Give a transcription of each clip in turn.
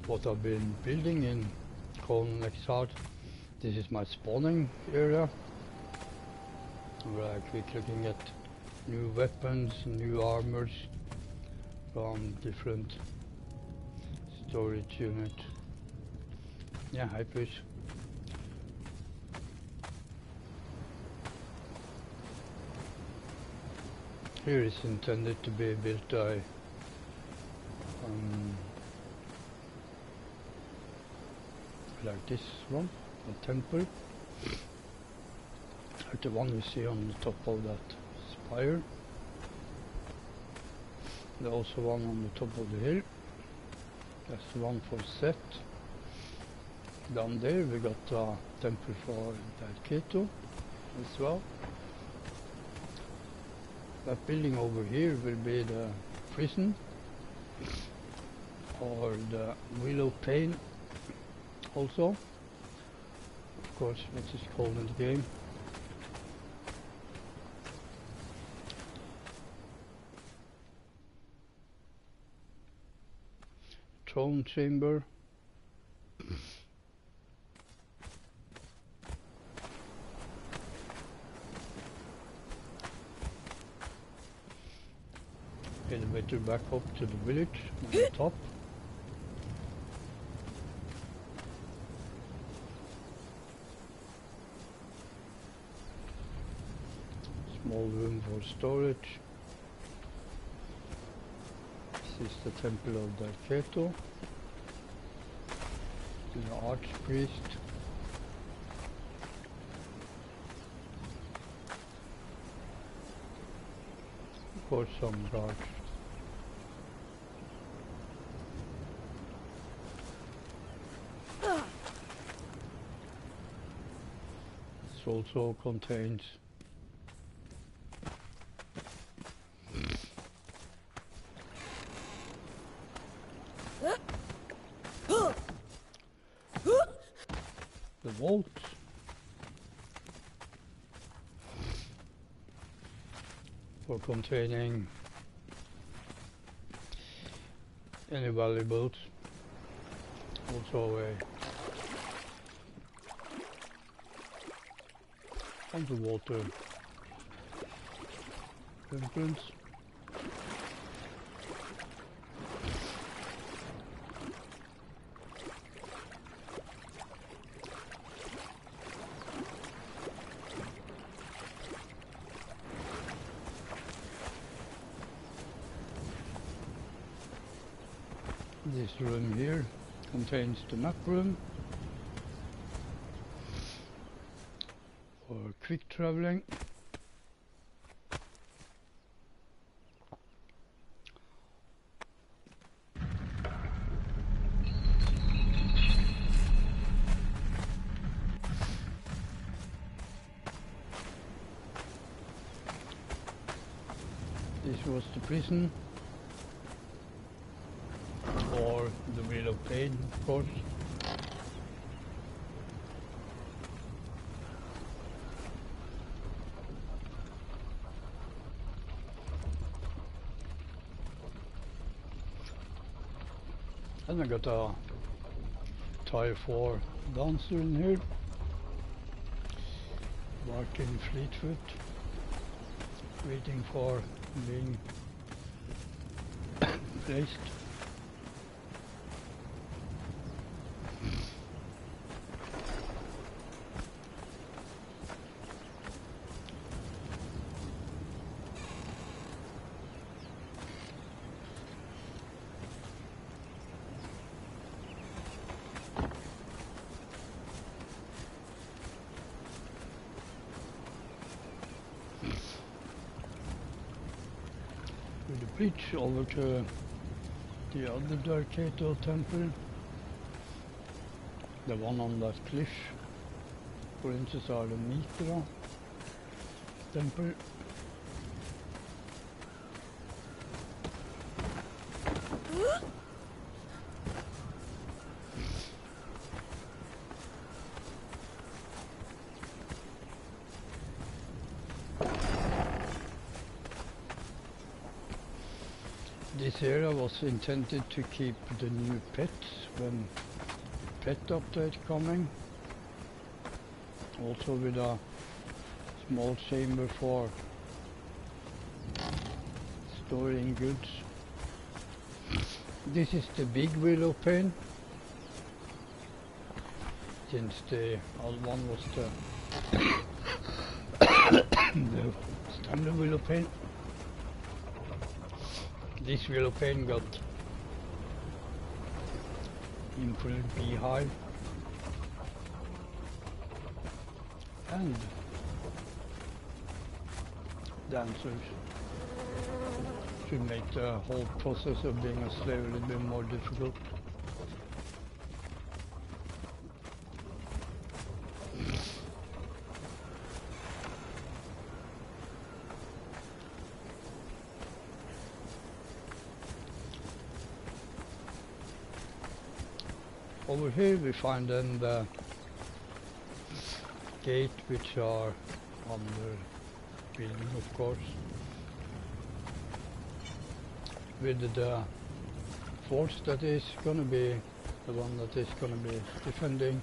what I've been building in Conan Exile. This is my spawning area, where I keep looking at new weapons, new armors from different storage units. Yeah, hi please. Here is intended to be built a like this one, a temple, like the one you see on the top of that spire. There's also one on the top of the hill. That's the one for Set. Down there we got a temple for Direkte as well. That building over here will be the prison, or the Willow Pane also, of course, what is called in the game. Throne chamber. Elevator back up to the village on the top. Small room for storage. This is the temple of Direkte. The archpriest. Of course, some guards. This also contains the vault. For containing any valuables. Also a underwater entrance. This room here contains the map room for quick traveling. This was the prison. Or the Wheel of Pain, of course. And I got a Tier 4 dancer in here. Martin Fleetfoot. Waiting for being placed. The bridge over to the other Direkte temple, the one on that cliff, for instance, are the Mitra temple. This area was intended to keep the new pets when pet update coming. Also with a small chamber for storing goods. This is the big willow pane, since the other one was the standard willow pane. This willow pane got improved beehive and dancers. Should make the whole process of being a slave a little bit more difficult. Over here we find then the gate, which are under building, of course, with the force that is going to be the one that is going to be defending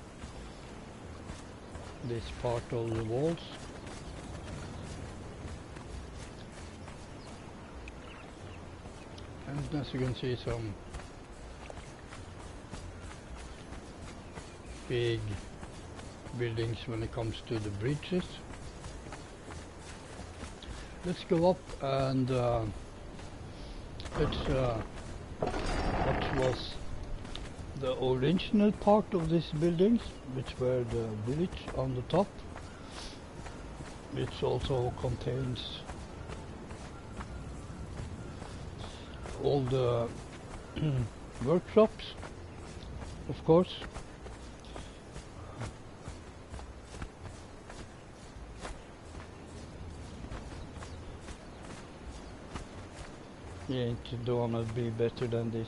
this part of the walls. And as you can see, some big buildings when it comes to the bridges. Let's go up and let's what was the original part of these buildings, which were the village on the top, which also contains all the workshops, of course. Yeah, it don't wanna be better than this.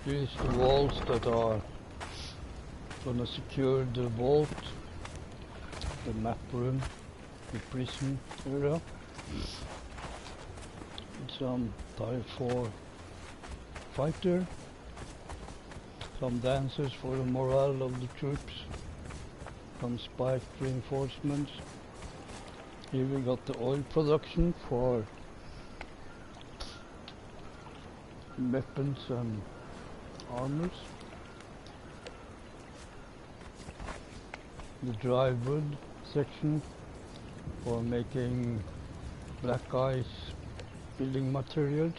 These are the walls that are gonna secure the vault, the map room, the prison area. Some Type 4 fighter, some dancers for the morale of the troops, some spiked reinforcements. Here we got the oil production for weapons and armors. The dry wood section for making black ice building materials.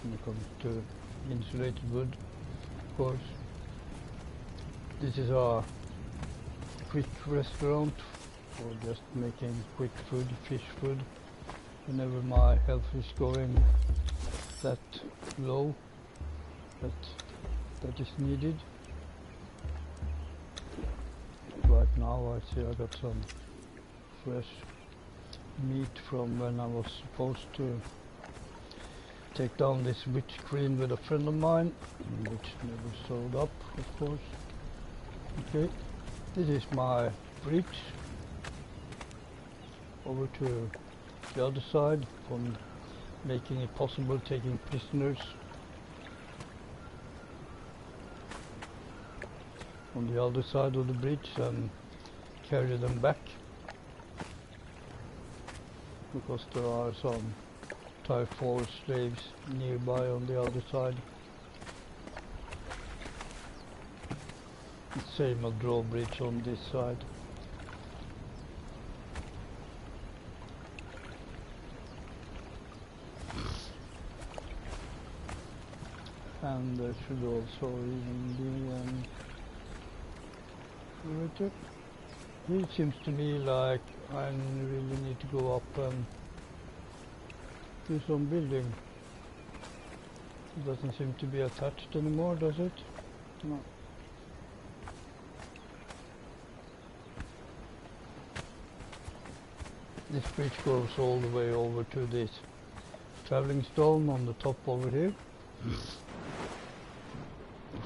When it comes to insulated wood, of course. This is a quick restaurant for just making quick food, fish food, whenever my health is going that low that is needed. Right now I see I got some fresh meat from when I was supposed to take down this witch queen with a friend of mine, which never showed up, of course. Okay, this is my bridge over to the other side, from making it possible taking prisoners on the other side of the bridge and carry them back, because there are some Type 4 slaves nearby on the other side. The same drawbridge on this side. And there should also even be it seems to me like I really need to go up and do some building. It doesn't seem to be attached anymore, does it? No. This bridge goes all the way over to this traveling stone on the top over here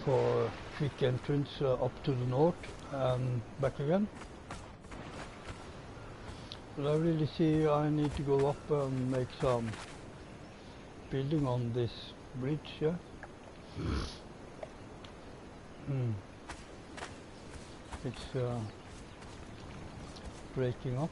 for quick entrance up to the north and back again. But I really see I need to go up and make some building on this bridge, yeah. It's breaking up.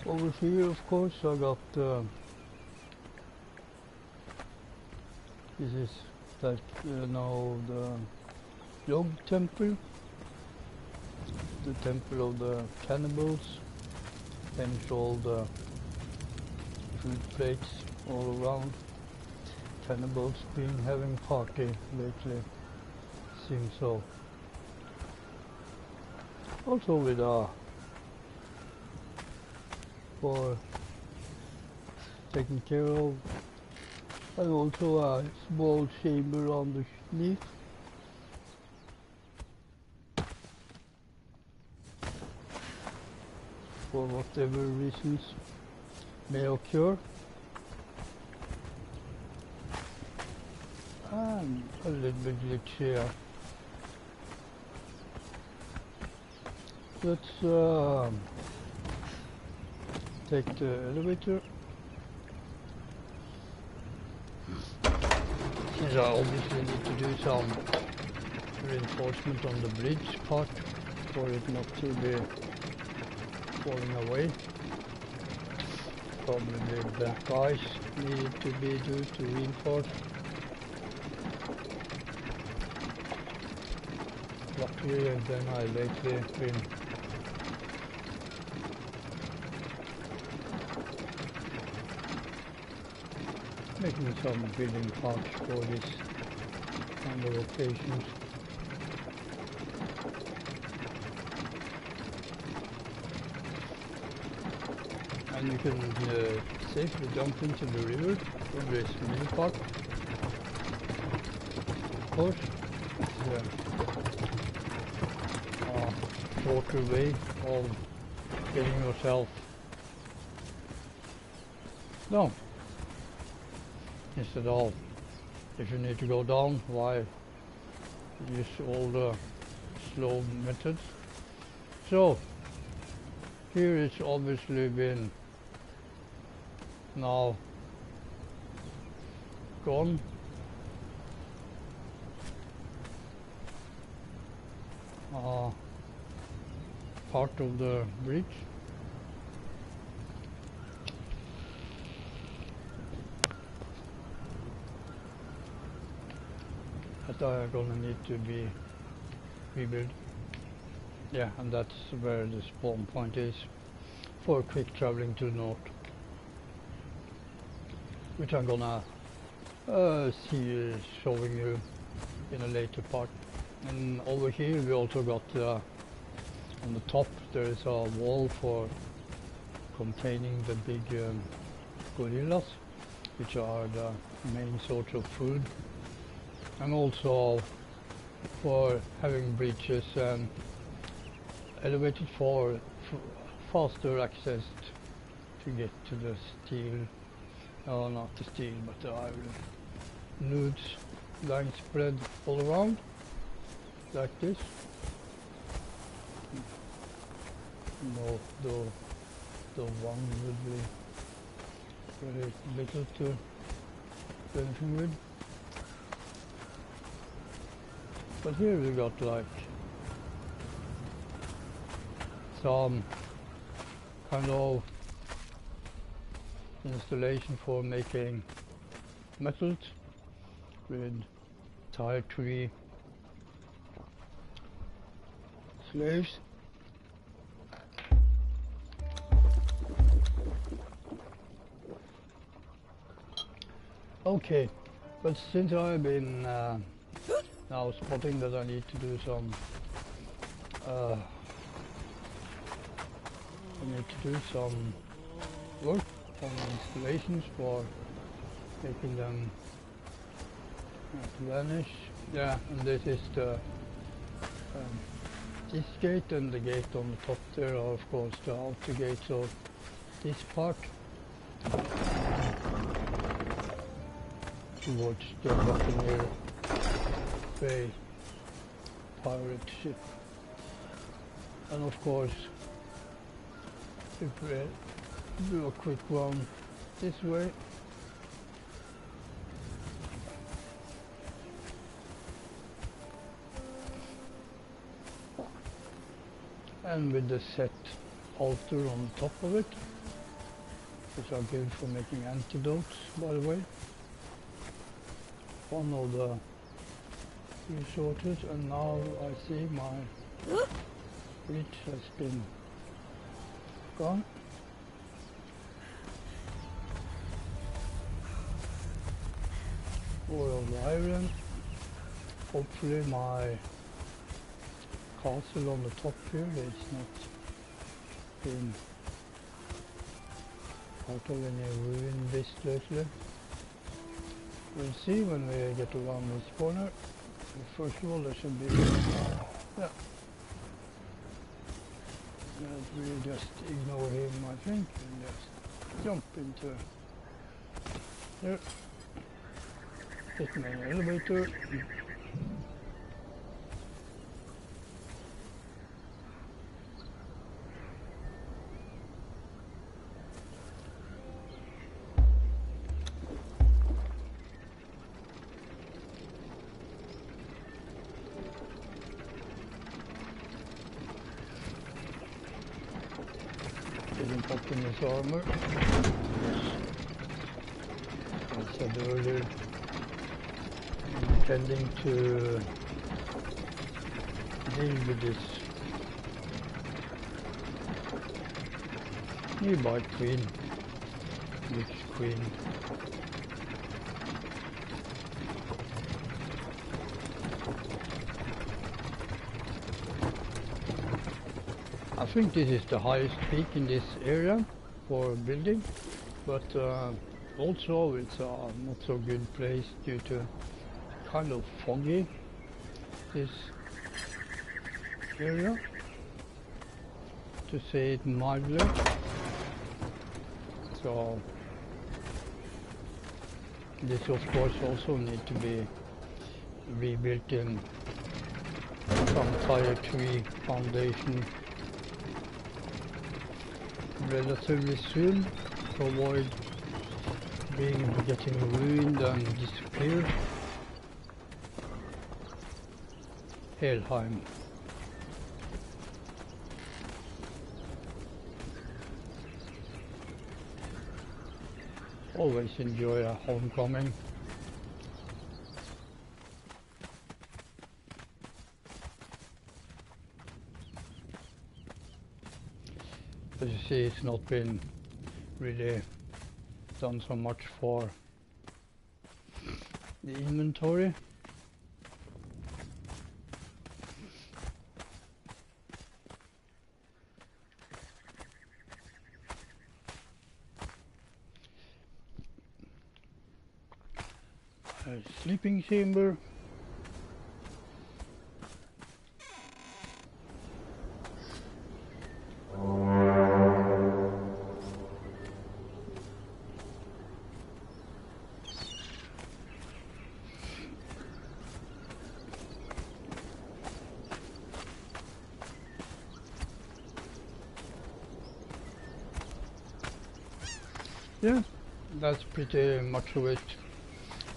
Over here, of course, I got this is like now the Yog temple, the temple of the cannibals, and all the food plates all around. Cannibals been having party lately, seems so. Also with for taking care of, and also a small chamber underneath. For whatever reasons may occur. And a little bit glitch here. Let's take the elevator. Since I obviously need to do some reinforcement on the bridge part for it not to be falling away. Probably black ice need to be due to reinforce. Luckily then I lately been making some building parts for this kind of occasions. And you can safely jump into the river from this mini park. Of course, it's a shorter way of getting yourself down. Instead of, if you need to go down, why use all the slow methods. So here it's obviously been now gone. Part of the bridge. That are gonna need to be rebuilt. Yeah, and that's where the spawn point is for quick traveling to the north, which I'm gonna see showing you in a later part. And over here we also got on the top there is a wall for containing the big gorillas, which are the main source of food, and also for having bridges and elevated for faster access to get to the steel, not the steel but the iron nudes lying spread all around like this. No, the one would be very little to do anything with. But here we got like some kind of installation for making metals with tire tree slaves. Okay, but since I've been now spotting that I need to do some work on installations for making them vanish. Yeah, and this is the this gate, and the gate on the top there are of course the outer gates of this part towards the Buccaneer Bay pirate ship. And of course, if we do a quick run this way, and with the set altar on top of it, which are good for making antidotes, by the way. One of the resources, and now I see my reach has been gone. More of the iron. Hopefully my castle on the top here is not been part of any ruin this lately. We'll see when we get around this corner. First of all, there should be yeah. We'll just ignore him, I think, and just jump into there. Hit my elevator. Getting popped in his armor. As I said earlier, I'm intending to deal with this nearby queen, witch queen. I think this is the highest peak in this area for building, but also it's a not so good place due to kind of foggy this area, to say it mildly. So this of course also need to be rebuilt in some tier 3 foundation relatively soon to avoid getting ruined and disappear. Helheim. Always enjoy a homecoming. As you see, it's not been really done so much for the inventory. A sleeping chamber. Yeah, that's pretty much of it.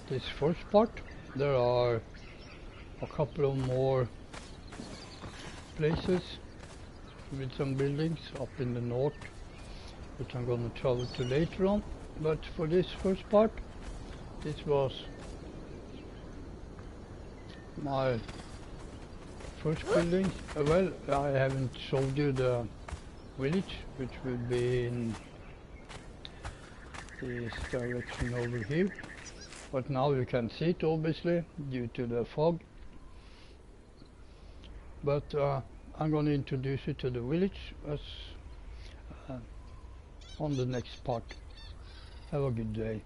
This first part. There are a couple of more places with some buildings up in the north, which I'm going to travel to later on. But for this first part, this was my first building. Well, I haven't showed you the village, which will be in this direction over here, but now you can see it obviously due to the fog. but I'm going to introduce you to the village as on the next part. Have a good day.